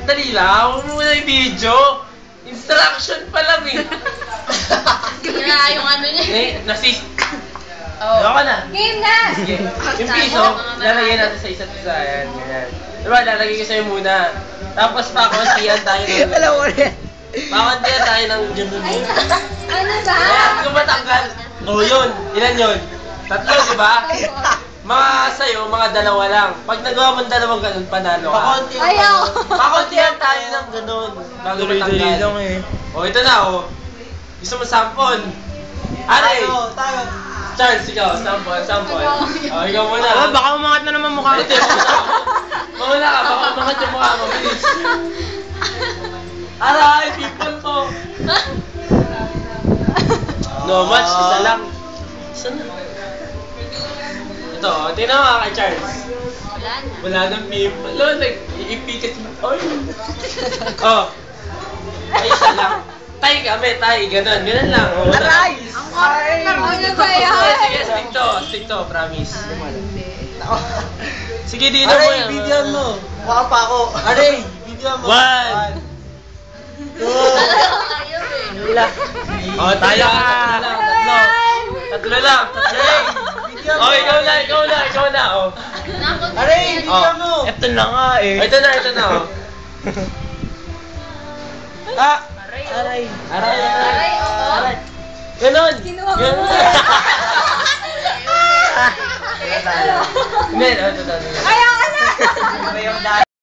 Dali lang, huwag mo muna i-video. Instruction pa lang eh. Kaya yung ano niya. Nasist. Oh. Ako na. Game na! Sige. Yung piso, lalagyan natin sa isa't isa. Ayan, ganyan. Diba, lalagay ko sa'yo muna. Tapos pakontihan tayo ng... Alam mo rin. Pakontihan tayo ng ganun. Ay, ano ba? Ayan, kung matanggal. Oh, yun. Ilan yun? Tatlo, di ba? Mga sa'yo, mga dalawa lang. Pag nagawa mong dalawang ganun, panalo ka. Ayaw! Pakontihan tayo ng ganun. Bago matanggal. lang eh. Oh, ito na, oh. Gusto mo sampon? Aray! Tayo. Charles, ikaw, sample. Oh, ikaw muna. Oh, baka umangat na naman mukha. Hindi, mamuna ka, baka umangat yung mukha mo. Bilis. Aray, people to. No match, isa lang. Isa na. Ito, tingnan mo kay Charles. Wala na. Wala nang people. Lo, nag-iipi kasi. Oy. Oh. Ay, isa lang. Tay kami, tay. Ganun lang. Oh, Aray! Ano ba Sige, yan? stick to, promise. Sige, dino mo Aray, yan. video mo. Mukha pa ako. Aray, video mo. 1, 2, Ayaw eh. oh, tayo ka. Tatlo lang. Video mo. Oh, ikaw na, oh. Aray, video Oh. mo. Ito na nga eh. Oh, ito na, oh. Ah, Aray. Aray, oo. Ganon. Kinuha mo. Ganon. Hindi, ito. Ayaw ka na! ano ba yung dahil?